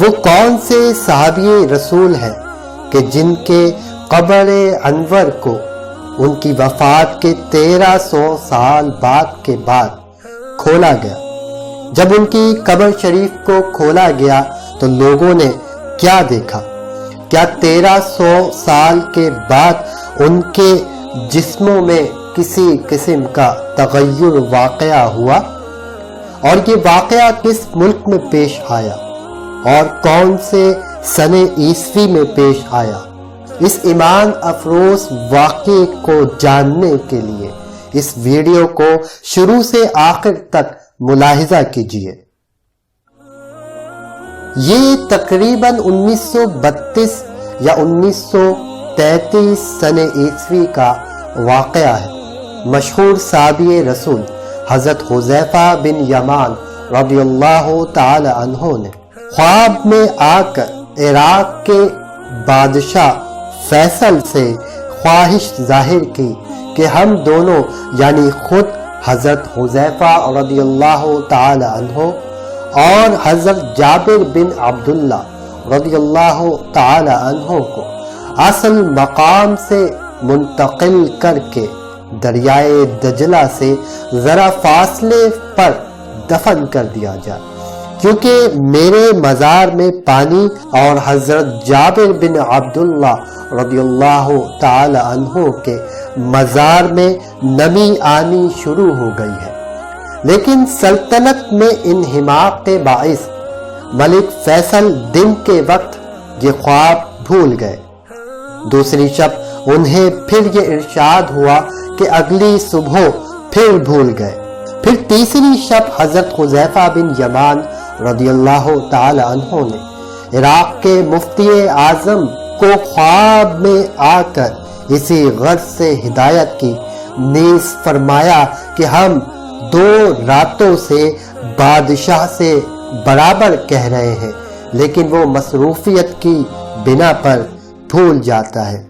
وہ کون سے صحابی رسول ہیں کہ جن کے قبر انور کو ان کی وفات کے 1300 سال بعد کے بعد کھولا گیا؟ جب ان کی قبر شریف کو کھولا گیا تو لوگوں نے کیا دیکھا؟ کیا 1300 سال کے بعد ان کے جسموں میں کسی قسم کا تغیر واقعہ ہوا؟ اور یہ واقعہ کس ملک میں پیش آیا اور کون سے سن عیسوی میں پیش آیا؟ اس ایمان افروز واقعے کو جاننے کے لیے اس ویڈیو کو شروع سے آخر تک ملاحظہ کیجیے۔ یہ تقریباً 1932 یا 1933 سن عیسوی کا واقعہ ہے۔ مشہور صحابی رسول حضرت حذیفہ بن یمان رضی اللہ تعالی عنہ نے خواب میں آ کر عراق کے بادشاہ فیصل سے خواہش ظاہر کی کہ ہم دونوں یعنی خود حضرت حذیفہ رضی اللہ تعالی عنہ اور حضرت جابر بن عبداللہ رضی اللہ تعالی عنہ کو اصل مقام سے منتقل کر کے دریائے دجلہ سے ذرا فاصلے پر دفن کر دیا جائے، کیونکہ میرے مزار میں پانی اور حضرت جابر بن عبداللہ رضی اللہ تعالی عنہ کے مزار میں نمی آنی شروع ہو گئی ہے۔ لیکن سلطنت میں انہماک کے باعث ملک فیصل دن کے وقت یہ خواب بھول گئے۔ دوسری شب انہیں پھر یہ ارشاد ہوا کہ اگلی صبح پھر بھول گئے۔ پھر تیسری شب حضرت حذیفہ بن یمان رضی اللہ تعالی عنہ نے عراق کے مفتی اعظم کو خواب میں آ کر اسی غرض سے ہدایت کی، نیز فرمایا کہ ہم 2 راتوں سے بادشاہ سے برابر کہہ رہے ہیں، لیکن وہ مصروفیت کی بنا پر بھول جاتا ہے۔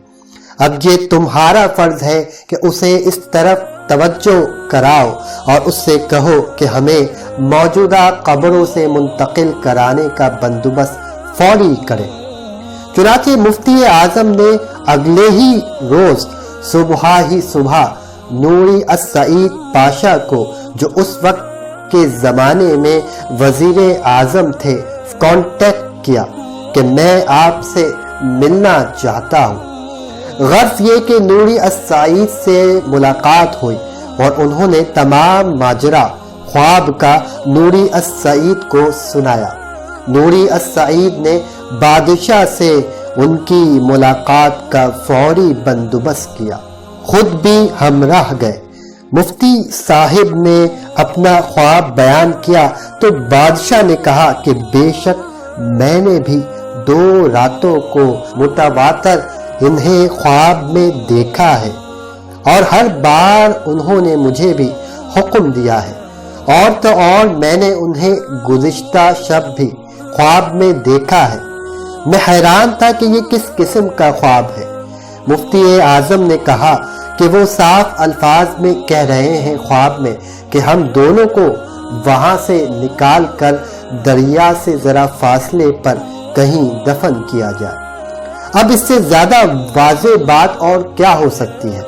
اب یہ تمہارا فرض ہے کہ اسے اس طرف توجہ کراؤ اور اس سے کہو کہ ہمیں موجودہ قبروں سے منتقل کرانے کا بندوبست فوری کرے۔ چنانچہ مفتی اعظم نے اگلے ہی روز صبح نوری السعید پاشا کو، جو اس وقت کے زمانے میں وزیر اعظم تھے، کانٹیکٹ کیا کہ میں آپ سے ملنا چاہتا ہوں۔ غرض یہ کہ نوری السعید سے ملاقات ہوئی اور انہوں نے تمام ماجرا خواب کا نوری السعید کو سنایا۔ نوری السعید نے بادشاہ سے ان کی ملاقات کا فوری بندوبست کیا، خود بھی ہمراہ گئے۔ مفتی صاحب نے اپنا خواب بیان کیا تو بادشاہ نے کہا کہ بے شک میں نے بھی 2 راتوں کو متواتر انہیں خواب میں دیکھا ہے، اور ہر بار انہوں نے مجھے بھی حکم دیا ہے، اور تو اور میں نے انہیں گزشتہ شب بھی خواب میں دیکھا ہے۔ میں حیران تھا کہ یہ کس قسم کا خواب ہے۔ مفتی اعظم نے کہا کہ وہ صاف الفاظ میں کہہ رہے ہیں خواب میں کہ ہم دونوں کو وہاں سے نکال کر دریا سے ذرا فاصلے پر کہیں دفن کیا جائے۔ اب اس سے زیادہ واضح بات اور کیا ہو سکتی ہے؟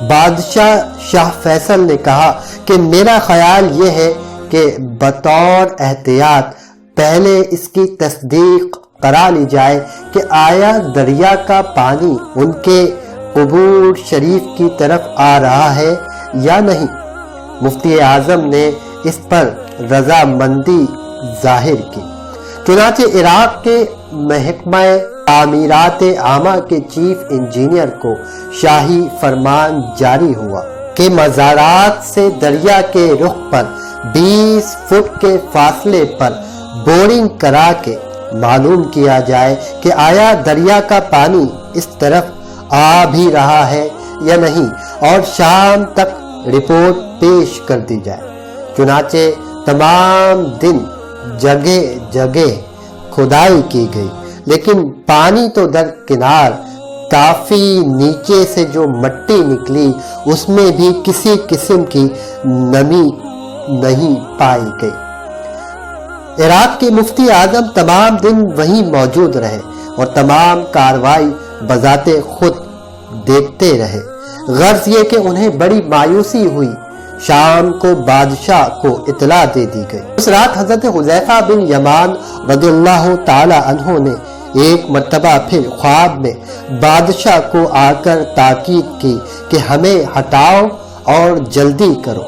بادشاہ شاہ فیصل نے کہا کہ میرا خیال یہ ہے کہ بطور احتیاط پہلے اس کی تصدیق کرا لی جائے کہ آیا دریا کا پانی ان کے قبور شریف کی طرف آ رہا ہے یا نہیں۔ مفتی اعظم نے اس پر رضامندی ظاہر کی۔ چنانچہ عراق کے محکمہ تعمیرات عامہ کے چیف انجینئر کو شاہی فرمان جاری ہوا کہ مزارات سے دریا کے رخ پر 20 فٹ کے فاصلے پر بورنگ کرا کے معلوم کیا جائے کہ آیا دریا کا پانی اس طرف آ بھی رہا ہے یا نہیں، اور شام تک رپورٹ پیش کر دی جائے۔ چنانچہ تمام دن جگہ جگہ کھدائی کی گئی، لیکن پانی تو درکنار، کافی نیچے سے جو مٹی نکلی اس میں بھی کسی قسم کی نمی نہیں پائی گئی۔ عراق کے مفتی اعظم تمام دن وہیں موجود رہے اور تمام کارروائی بذات خود دیکھتے رہے۔ غرض یہ کہ انہیں بڑی مایوسی ہوئی۔ شام کو بادشاہ کو اطلاع دے دی گئی۔ اس رات حضرت حذیفہ بن یمان رضی اللہ تعالی عنہ نے ایک مرتبہ پھر خواب میں بادشاہ کو آ کر تاکید کی کہ ہمیں ہٹاؤ اور جلدی کرو،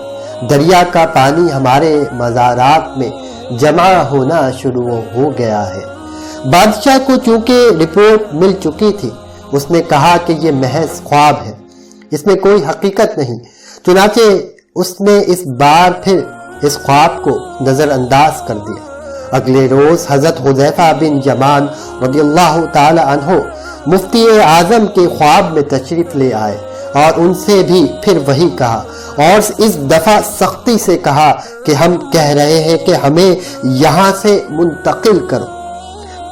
دریا کا پانی ہمارے مزارات میں جمع ہونا شروع ہو گیا ہے۔ بادشاہ کو چونکہ رپورٹ مل چکی تھی، اس نے کہا کہ یہ محض خواب ہے، اس میں کوئی حقیقت نہیں۔ چنانچہ اس نے اس بار پھر اس خواب کو نظر انداز کر دیا۔ اگلے روز حضرت حذیفہ بن یمان رضی اللہ تعالی عنہ مفتی اعظم کے خواب میں تشریف لے آئے اور ان سے بھی پھر وہی کہا، اور اس دفعہ سختی سے کہا کہ ہم کہہ رہے ہیں کہ ہمیں یہاں سے منتقل کرو،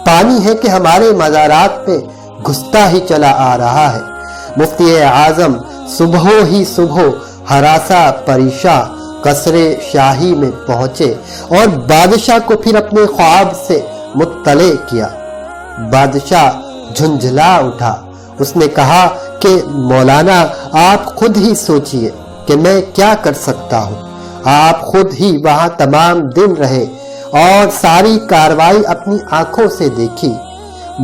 پانی ہے کہ ہمارے مزارات میں گھستا ہی چلا آ رہا ہے۔ مفتی اعظم صبح ہی صبح ہراساں پریشاں قصر شاہی میں پہنچے اور بادشاہ کو پھر اپنے خواب سے مطلع کیا۔ بادشاہ جھنجھلا اٹھا۔ اس نے کہا کہ مولانا آپ خود ہی سوچئے کہ میں کیا کر سکتا ہوں۔ آپ خود ہی وہاں تمام دن رہے اور ساری کارروائی اپنی آنکھوں سے دیکھی۔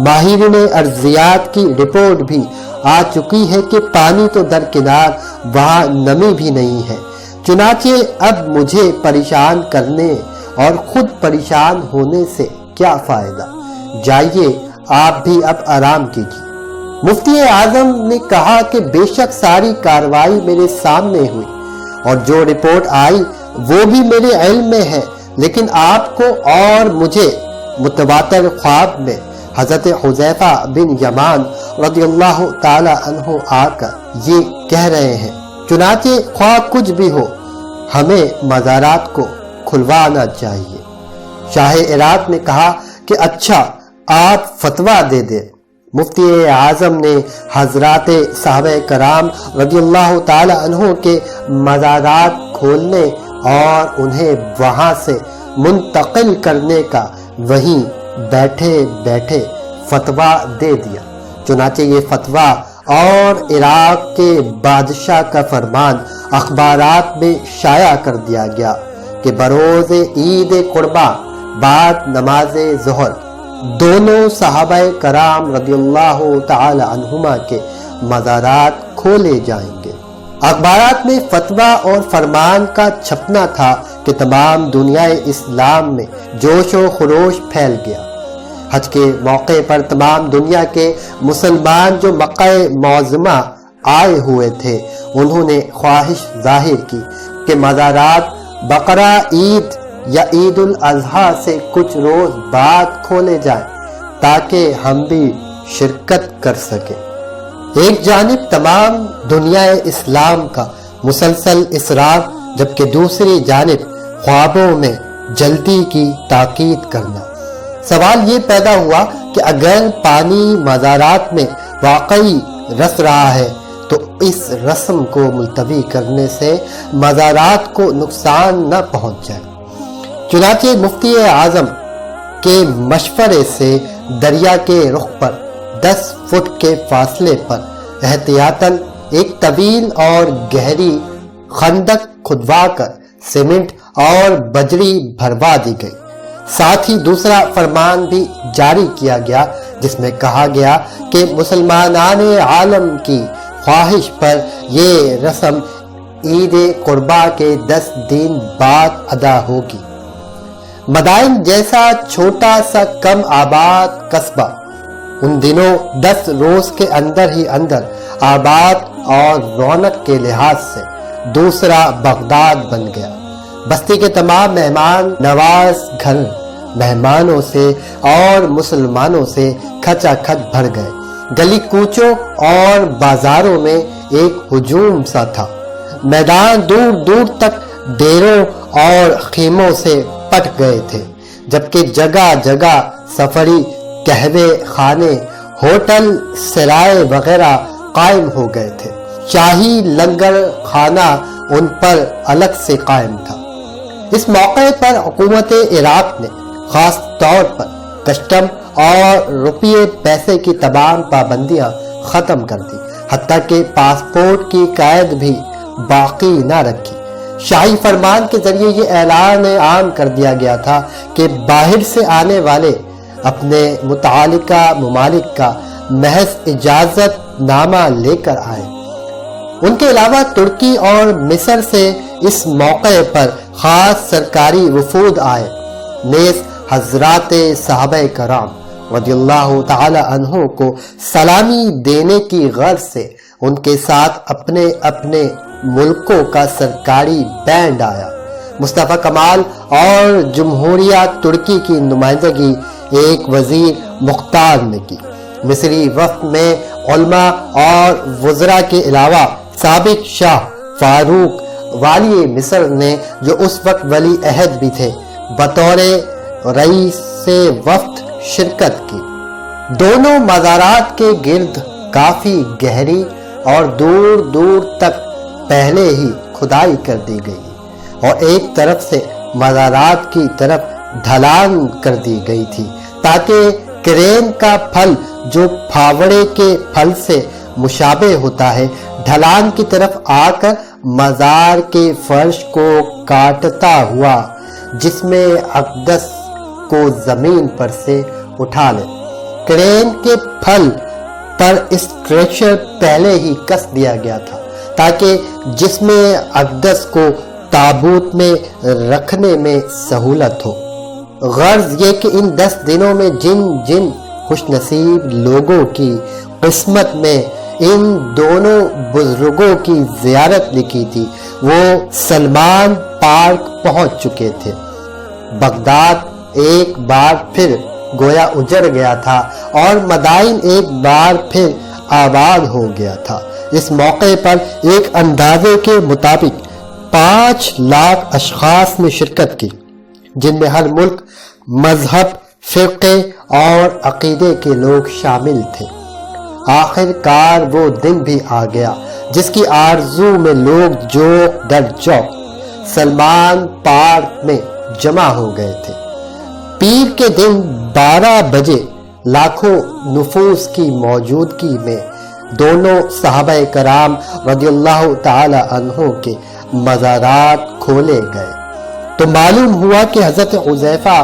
ماہرین ارضیات کی رپورٹ بھی آ چکی ہے کہ پانی تو درکنار، وہاں نمی بھی نہیں ہے۔ چنانچہ اب مجھے پریشان کرنے اور خود پریشان ہونے سے کیا فائدہ، جائیے آپ بھی اب آرام کیجیے۔ مفتی اعظم نے کہا کہ بے شک ساری کارروائی میرے سامنے ہوئی اور جو رپورٹ آئی وہ بھی میرے علم میں ہے، لیکن آپ کو اور مجھے متواتر خواب میں حضرت حذیفہ بن یمان رضی اللہ تعالی عنہ آ کر یہ کہہ رہے ہیں، چنانچہ خواہ کچھ بھی ہو ہمیں مزارات کو کھلوانا چاہیے۔ شاہ عراق نے کہا کہ اچھا آپ فتویٰ دے دیں۔ مفتی اعظم نے حضرات صحابہ کرام رضی اللہ تعالی عنہ کے مزارات کھولنے اور انہیں وہاں سے منتقل کرنے کا وہیں بیٹھے بیٹھے فتویٰ دے دیا۔ چنانچہ یہ فتویٰ اور عراق کے بادشاہ کا فرمان اخبارات میں شائع کر دیا گیا کہ بروز عید قرباں بعد نماز ظہر دونوں صحابہ کرام رضی اللہ تعالی عنہما کے مزارات کھولے جائیں گے۔ اخبارات میں فتویٰ اور فرمان کا چھپنا تھا کہ تمام دنیا اسلام میں جوش و خروش پھیل گیا۔ حج کے موقع پر تمام دنیا کے مسلمان جو مکہ معظمہ آئے ہوئے تھے، انہوں نے خواہش ظاہر کی کہ مزارات بقرہ عید یا عید الاضحیٰ سے کچھ روز بعد کھولے جائیں تاکہ ہم بھی شرکت کر سکیں۔ ایک جانب تمام دنیا اسلام کا مسلسل اصرار، جبکہ دوسری جانب خوابوں میں جلدی کی تاکید کرنا۔ سوال یہ پیدا ہوا کہ اگر پانی مزارات میں واقعی رس رہا ہے تو اس رسم کو ملتوی کرنے سے مزارات کو نقصان نہ پہنچ جائے۔ چنانچہ مفتی اعظم کے مشورے سے دریا کے رخ پر 10 فٹ کے فاصلے پر احتیاطاً ایک طویل اور گہری خندق کھدوا کر سیمنٹ اور بجری بھروا دی گئی۔ ساتھ ہی دوسرا فرمان بھی جاری کیا گیا جس میں کہا گیا کہ مسلمانان عالم کی خواہش پر یہ رسم عید قرباں کے 10 دن بعد ادا ہوگی۔ مدائن جیسا چھوٹا سا کم آباد قصبہ ان دنوں 10 روز کے اندر ہی اندر آباد اور رونق کے لحاظ سے دوسرا بغداد بن گیا۔ بستی کے تمام مہمان نواز گھر مہمانوں سے اور مسلمانوں سے کھچا کھچ بھر گئے۔ گلی کوچوں اور بازاروں میں ایک ہجوم سا تھا۔ میدان دور دور تک ڈیروں اور خیموں سے پٹ گئے تھے، جبکہ جگہ جگہ سفری قہوے خانے، ہوٹل، سرائے وغیرہ قائم ہو گئے تھے۔ شاہی لنگر خانہ ان پر الگ سے قائم تھا۔ اس موقع پر حکومت عراق نے خاص طور پر کسٹم اور روپیے پیسے کی تمام پابندیاں ختم کر دی، حتیٰ کہ پاسپورٹ کی قید بھی باقی نہ رکھی۔ شاہی فرمان کے ذریعے یہ اعلان عام کر دیا گیا تھا کہ باہر سے آنے والے اپنے متعلقہ ممالک کا محض اجازت نامہ لے کر آئے۔ ان کے علاوہ ترکی اور مصر سے اس موقع پر خاص سرکاری وفود آئے، نیز حضرات صحابہ کرام رضی اللہ تعالی عنہ کو سلامی دینے کی غرض سے ان کے ساتھ اپنے اپنے ملکوں کا سرکاری بینڈ آیا۔ مصطفیٰ کمال اور جمہوریہ ترکی کی نمائندگی ایک وزیر مختار نے کی۔ مصری وفد میں علماء اور وزراء کے علاوہ سابق شاہ فاروق والی مصر نے، جو اس وقت ولی عہد بھی تھے، بطور رئیس وفد شرکت کی۔ دونوں مزارات کے گرد کافی گہری اور دور دور تک پہلے ہی کھدائی کر دی گئی اور ایک طرف سے مزارات کی طرف ڈھلان کر دی گئی تھی، تاکہ کرین کا پھل جو پھاوڑے کے پھل سے مشابہ ہوتا ہے، ڈھلان کی طرف آ کر مزار کے فرش کو کاٹتا ہوا جس میں اقدس کو زمین پر سے اٹھا لے۔ کرین کے پھل پر اسٹریچر پہلے ہی کس دیا گیا تھا تاکہ جسم اقدس کو تابوت میں رکھنے میں سہولت ہو۔ غرض یہ کہ ان 10 دنوں میں جن خوش نصیب لوگوں کی قسمت میں ان دونوں بزرگوں کی زیارت لکھی تھی، وہ سلمان پارک پہنچ چکے تھے۔ بغداد ایک بار پھر گویا اجڑ گیا تھا اور مدائن ایک بار پھر آباد ہو گیا تھا۔ اس موقع پر ایک اندازے کے مطابق 5 لاکھ اشخاص نے شرکت کی، جن میں ہر ملک، مذہب، فرقے اور عقیدے کے لوگ شامل تھے۔ آخر کار وہ دن بھی آ گیا جس کی آرزو میں لوگ جوق در جوق سلمان پارک میں جمع ہو گئے تھے۔ پیر کے دن 12 بجے لاکھوں نفوس کی موجودگی میں دونوں صحابہ کرام رضی اللہ تعالی عنہ کے مزارات کھولے گئے تو معلوم ہوا کہ حضرت حذیفہ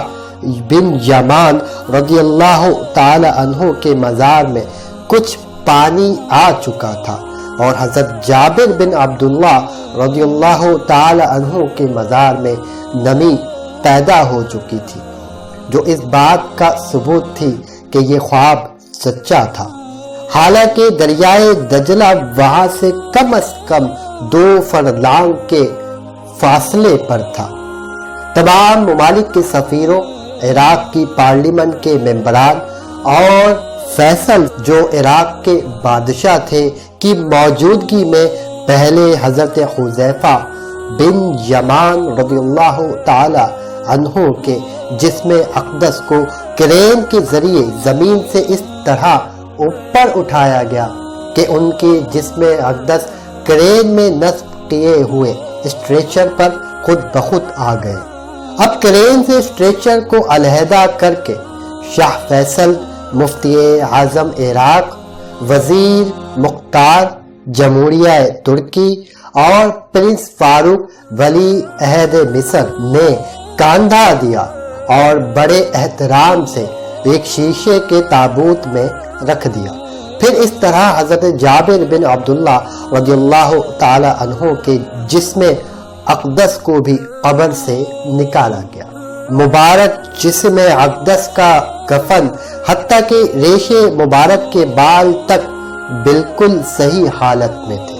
بن یمان رضی اللہ تعالی عنہ کے مزار میں کچھ پانی آ چکا تھا اور حضرت جابر بن عبداللہ رضی اللہ تعالی عنہ کے مزار میں نمی پیدا ہو چکی تھی، جو اس بات کا ثبوت تھی کہ یہ خواب سچا تھا۔ حالانکہ دریائے دجلہ وہاں سے کم از کم 2 فرلانگ کے فاصلے پر تھا۔ تمام ممالک کے سفیروں، عراق کی پارلیمنٹ کے ممبران اور فیصل جو عراق کے بادشاہ تھے کی موجودگی میں پہلے حضرت حذیفہ بن یمان رضی اللہ تعالی عنہ کے جسم اقدس کو کرین کے ذریعے زمین سے اس طرح اوپر اٹھایا گیا کہ ان کے جسم اقدس کرین میں نصب کیے ہوئے اسٹریچر پر خود بخود آ گئے۔ اب کرین سے اسٹریچر کو علیحدہ کر کے شاہ فیصل، مفتی اعظم عراق، وزیر مختار جمہوریہ ترکی اور پرنس فاروق ولی عہد مصر نے کاندھا دیا اور بڑے احترام سے ایک شیشے کے تابوت میں رکھ دیا۔ پھر اس طرح حضرت جابر بن عبداللہ رضی اللہ تعالی عنہ کے جسم اقدس کو بھی قبر سے نکالا گیا۔ مبارک جسم اقدس کا کفن حتیٰ کہ ریشے مبارک کے بال تک بالکل صحیح حالت میں تھے۔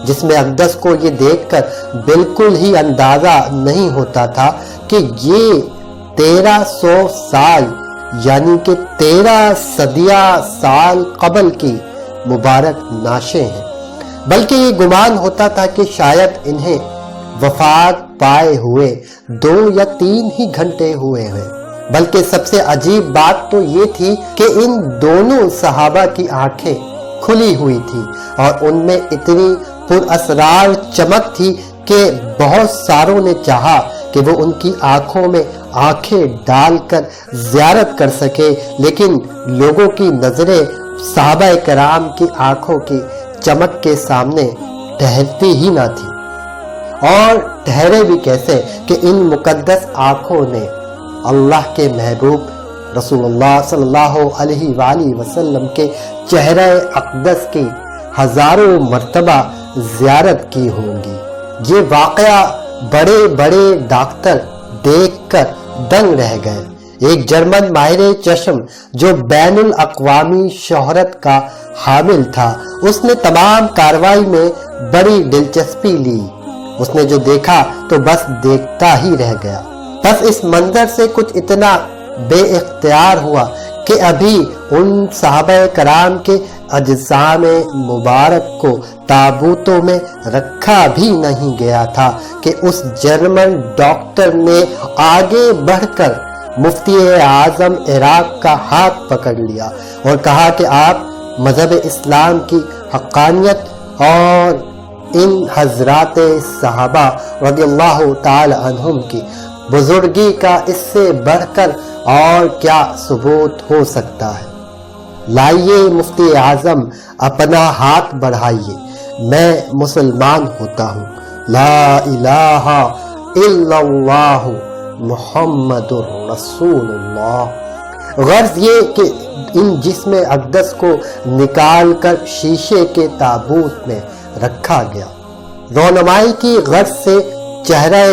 جسم اقدس کو یہ دیکھ کر بالکل ہی اندازہ نہیں ہوتا تھا کہ یہ 1300 سال یعنی کہ 13 صدیہ سال قبل کی مبارک نعشیں ہیں، بلکہ یہ گمان ہوتا تھا کہ شاید انہیں وفات پائے ہوئے 2 یا 3 ہی گھنٹے ہوئے ہیں۔ بلکہ سب سے عجیب بات تو یہ تھی کہ ان دونوں صحابہ کی آنکھیں کھلی ہوئی تھی اور ان میں اتنی پر اسرار چمک تھی کہ بہت ساروں نے چاہا کہ وہ ان کی آنکھوں میں آنکھیں ڈال کر زیارت کر سکے، لیکن لوگوں کی نظریں صحابہ کرام کی آنکھوں کی چمک کے سامنے ٹھہرتی ہی نہ تھی۔ اور ٹھہرے بھی کیسے کہ ان مقدس آنکھوں نے اللہ کے محبوب رسول اللہ صلی اللہ علیہ وآلہ وسلم کے چہرہ اقدس کی ہزاروں مرتبہ زیارت کی ہوں گی۔ یہ واقعہ بڑے بڑے ڈاکٹر دیکھ کر دنگ رہ گئے۔ ایک جرمن ماہر چشم جو بین الاقوامی شہرت کا حامل تھا، اس نے تمام کارروائی میں بڑی دلچسپی لی۔ اس نے جو دیکھا تو بس دیکھتا ہی رہ گیا۔ بس اس منظر سے کچھ اتنا بے اختیار ہوا کہ ابھی ان صحابہ کرام کے اجسام مبارک کو تابوتوں میں رکھا بھی نہیں گیا تھا کہ اس جرمن ڈاکٹر نے آگے بڑھ کر مفتی اعظم عراق کا ہاتھ پکڑ لیا اور کہا کہ آپ مذہب اسلام کی حقانیت اور ان حضرات صحابہ رضی اللہ تعالی عنہم کی بزرگی کا اس سے بڑھ کر اور کیا ثبوت ہو سکتا ہے۔ لائیے مفتی اعظم اپنا ہاتھ بڑھائیے، میں مسلمان ہوتا ہوں، لا الہ الا اللہ محمد رسول اللہ۔ غرض یہ کہ ان جسم اقدس کو نکال کر شیشے کے تابوت میں رکھا گیا۔ رونمائی کی غرض سے چہرہ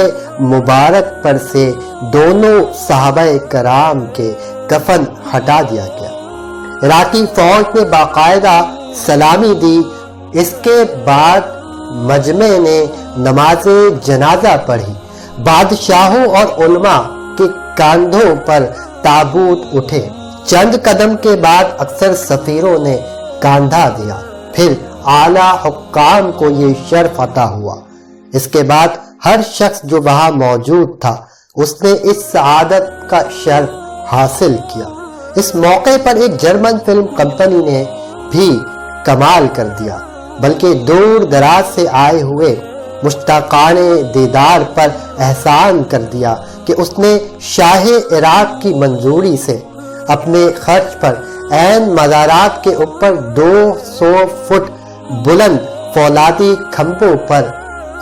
مبارک پر سے دونوں صحابہ کرام کے کفن ہٹا دیا گیا۔ عراقی فوج نے باقاعدہ سلامی دی۔ اس کے بعد مجمع نے نماز جنازہ پڑھی۔ بادشاہوں اور علماء کے کاندھوں پر تابوت اٹھے۔ چند قدم کے بعد اکثر سفیروں نے کاندھا دیا، پھر اعلیٰ حکام کو یہ شرف عطا ہوا۔ اس کے بعد ہر شخص جو وہاں موجود تھا اس نے اس سعادت کا شرف حاصل کیا۔ اس موقع پر ایک جرمن فلم کمپنی نے بھی کمال کر دیا، بلکہ دور دراز سے آئے ہوئے مشتاقان دیدار پر احسان کر دیا کہ اس نے شاہ عراق کی منظوری سے اپنے خرچ پر عین مزارات کے اوپر 200 فٹ بلند فولادی کھمبوں پر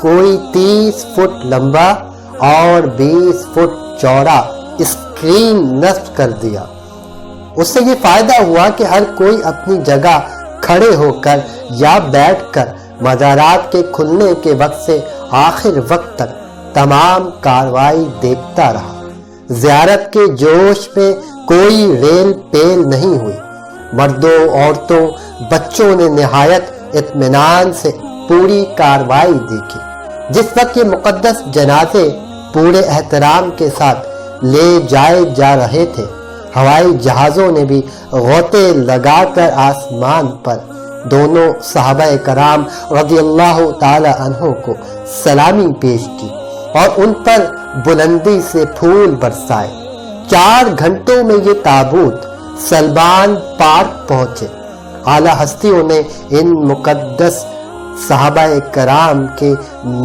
کوئی 30 فٹ لمبا اور 20 فٹ چوڑا اسکرین نصب کر دیا۔ اس سے یہ فائدہ ہوا کہ ہر کوئی اپنی جگہ کھڑے ہو کر یا بیٹھ کر مزارات کے کھلنے کے وقت سے آخر وقت تک تمام کاروائی دیکھتا رہا۔ زیارت کے جوش میں کوئی ریل پیل نہیں ہوئی۔ مردوں، عورتوں، بچوں نے نہایت اطمینان سے پوری کاروائی دیکھی۔ جس وقت یہ مقدس جنازے پورے احترام کے ساتھ لے جائے جا رہے تھے، ہوائی جہازوں نے بھی غوطے لگا کر آسمان پر دونوں صحابہ کرام رضی اللہ تعالی عنہ کو سلامی پیش کی اور ان پر بلندی سے پھول برسائے۔ 4 گھنٹوں میں یہ تابوت سلمان پارک پہنچے۔ اعلیٰ ہستیوں نے ان مقدس صحابہ کرام کے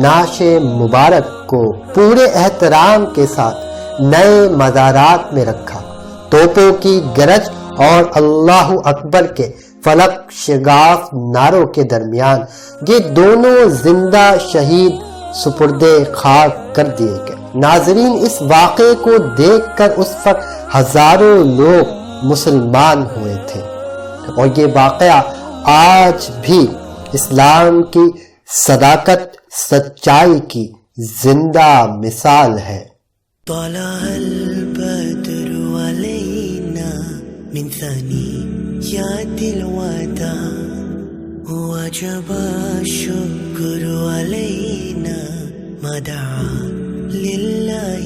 نعش مبارک کو پورے احترام کے ساتھ نئے مزارات میں رکھا۔ توپوں کی گرج اور اللہ اکبر کے فلک شگاف نعروں کے درمیان یہ دونوں زندہ شہید سپرد خاک کر دیے گئے۔ ناظرین، اس واقعے کو دیکھ کر اس وقت ہزاروں لوگ مسلمان ہوئے تھے، اور یہ واقعہ آج بھی اسلام کی صداقت، سچائی کی زندہ مثال ہے۔ طلع البدر علينا من ثنيات الوداع وجب الشكر علينا ما دعا لله